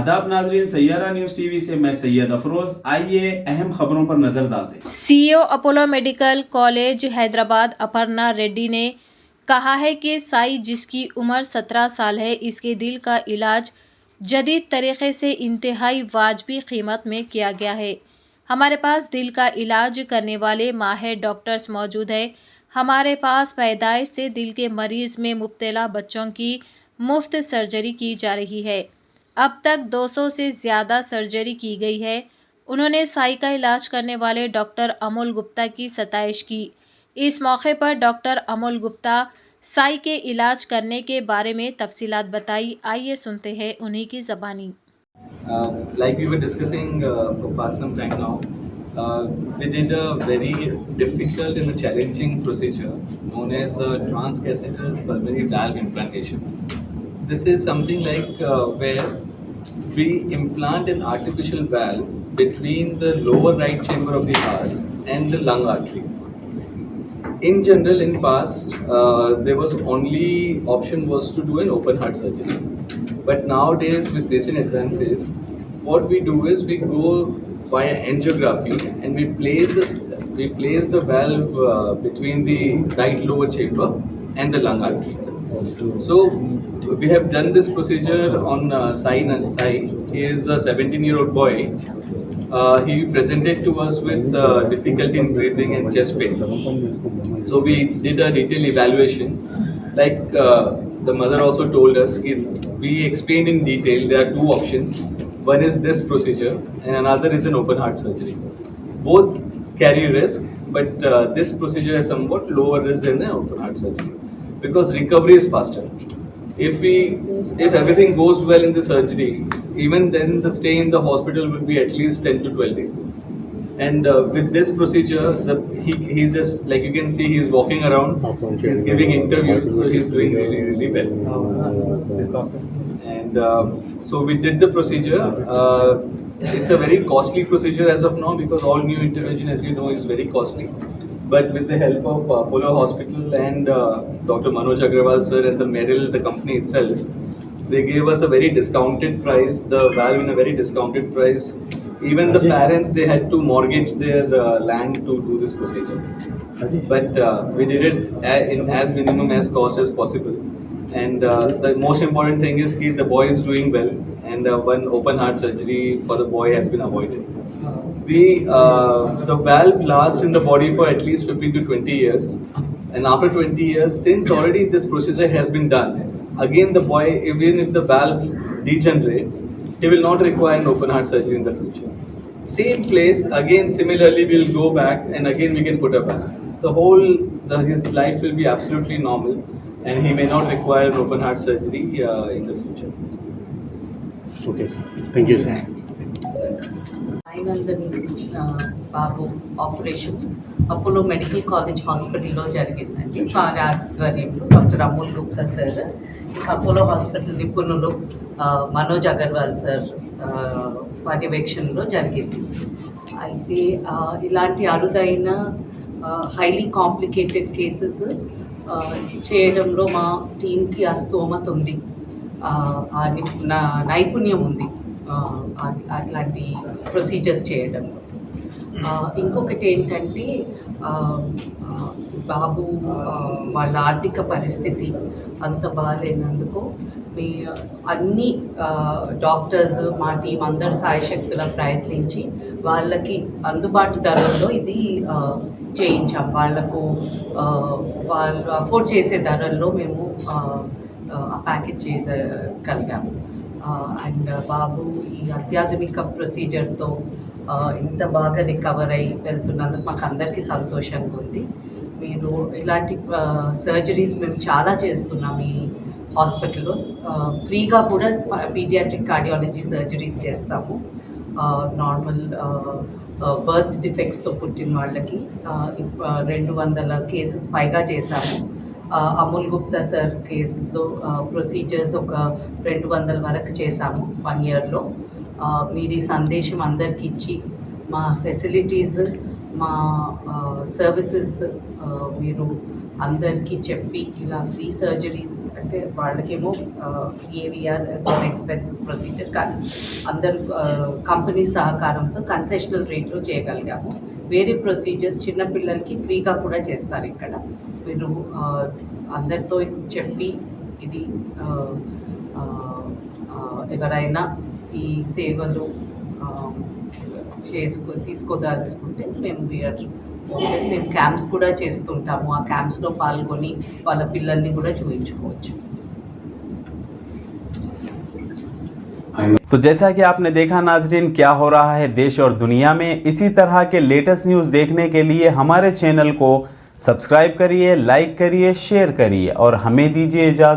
आदाब नाजरीन, Saiyaara news TV से मैं सैयद अफरोज। आइए अहम खबरों पर नजर डालते हैं। CEO Apollo medical college Hyderabad Aparna Reddy ने कहा है कि साई जिसकी उम्र 17 साल है, इसके दिल का इलाज जदीद तरीके से इंतहाई वाजबी कीमत में किया गया है। हमारे पास दिल का इलाज करने वाले माहिर डॉक्टर्स मौजूद है। हमारे पास पैदाइश से दिल के मरीज में मुब्तला बच्चों की मुफ्त सर्जरी की जा रही है। अब तक 200 से ज़्यादा सर्जरी की गई है। उन्होंने साई का इलाज करने वाले डॉक्टर अमोल गुप्ता की सताइश की। इस मौके पर डॉक्टर अमोल गुप्ता साई के इलाज करने के बारे में तफसीलात बताई। आइए सुनते हैं उन्हीं की ज़बानी। Like we were discussing for past some time now, we did a very difficult and a challenging procedure known as transcatheter pulmonary valve implantation. This is something like where we implant an artificial valve between the lower right chamber of the heart and the lung artery. In general, in past, there was only option was to do an open heart surgery. But nowadays, with recent advances, what we do is we go via angiography and we place the valve between the right lower chamber and the lung artery. So we have done this procedure on Sai. He is a 17-year-old boy. He presented to us with difficulty in breathing and chest pain. So we did a detailed evaluation. Like the mother also told us, we explained in detail there are two options. One is this procedure and another is an open heart surgery. Both carry risk, but this procedure has somewhat lower risk than an open heart surgery because recovery is faster. If everything goes well in the surgery, even then the stay in the hospital will be at least 10 to 12 days. And with this procedure, he's just like you can see, he's walking around, he's giving interviews, so he's doing really, really well. And so we did the procedure. It's a very costly procedure as of now because all new intervention, as you know, is very costly. But with the help of Apollo Hospital and Dr. Manoj Agrawal sir and the Merrill, the company itself, they gave us a very discounted price, the valve in a very discounted price. Even the parents, they had to mortgage their land to do this procedure. But we did it in as minimum as cost as possible. And the most important thing is that the boy is doing well, and one open heart surgery for the boy has been avoided. The valve lasts in the body for at least 15 to 20 years, and after 20 years, since already this procedure has been done, again the boy, even if the valve degenerates, he will not require an open heart surgery in the future. Same place, again similarly we'll go back and again we can put a valve. His life will be absolutely normal and he may not require an open heart surgery in the future. Okay, sir. Thank you, sir. Babu operation Apollo medical college హాస్పిటల్లో జరిగిందండి. వారి ఆధ్వర్యంలో doctor Amol Gupta sir, Apollo hospital నిపుణులు Manoj Agarwal sir పర్యవేక్షణలో జరిగింది. అయితే ఇలాంటి అరుదైన హైలీ కాంప్లికేటెడ్ కేసెస్ చేయడంలో మా టీంకి ఆ స్తోమత ఉంది, నైపుణ్యం ఉంది అట్లాంటి ప్రొసీజర్స్ చేయడంలో. ఇంకొకటి ఏంటంటే బాబు వాళ్ళ ఆర్థిక పరిస్థితి అంత బాగాలేనందుకు అన్ని డాక్టర్స్ మా టీం అందరూ సాయశక్తుల ప్రయత్నించి వాళ్ళకి అందుబాటు ధరల్లో ఇది చేయించాం. వాళ్ళకు వాళ్ళు అఫోర్డ్ చేసే ధరల్లో మేము ఆ ప్యాకేజ్ చేయగలిగాము. అండ్ బాబు ఈ అత్యాధునిక ప్రొసీజర్తో ఇంత బాగా రికవర్ అయ్యి వెళ్తున్నందుకు మాకు అందరికీ సంతోషంగా ఉంది. మీరు ఇలాంటి సర్జరీస్ మేము చాలా చేస్తున్నాం ఈ హాస్పిటల్లో. ఫ్రీగా కూడా పీడియాట్రిక్ కార్డియాలజీ సర్జరీస్ చేస్తాము. నార్మల్ బర్త్ డిఫెక్ట్స్తో పుట్టిన వాళ్ళకి 200 కేసెస్ పైగా చేశాము. అమోల్ గుప్తా సార్ కేసెస్లో ప్రొసీజర్స్ ఒక 200 వరకు చేశాము 1 ఇయర్లో. మీరు ఈ సందేశం అందరికి ఇచ్చి మా ఫెసిలిటీస్, మా సర్వీసెస్ మీరు అందరికీ చెప్పి ఇలా ఫ్రీ సర్జరీస్ అంటే వాళ్ళకేమో ఏవిఆర్ ఎక్స్పెన్సివ్ ప్రొసీజర్ కానీ అందరు కంపెనీ సహకారంతో కన్సెషనల్ రేట్లో చేయగలిగాము. వేరే ప్రొసీజర్స్ చిన్నపిల్లలకి ఫ్రీగా కూడా చేస్తారు ఇక్కడ. మీరు అందరితో చెప్పి ఇది ఎవరైనా ఈ సేవలు తీసుకోదలుచుకుంటే మేము క్యాంప్స్ కూడా చేస్తుంటాము. ఆ క్యాంప్స్లో పాల్గొని వాళ్ళ పిల్లల్ని కూడా చూపించుకోవచ్చు. तो जैसा कि आपने देखा नाजरीन, क्या हो रहा है देश और दुनिया में, इसी तरह के लेटेस्ट न्यूज़ देखने के लिए हमारे चैनल को सब्सक्राइब करिए, लाइक करिए, शेयर करिए और हमें दीजिए इजाज़त।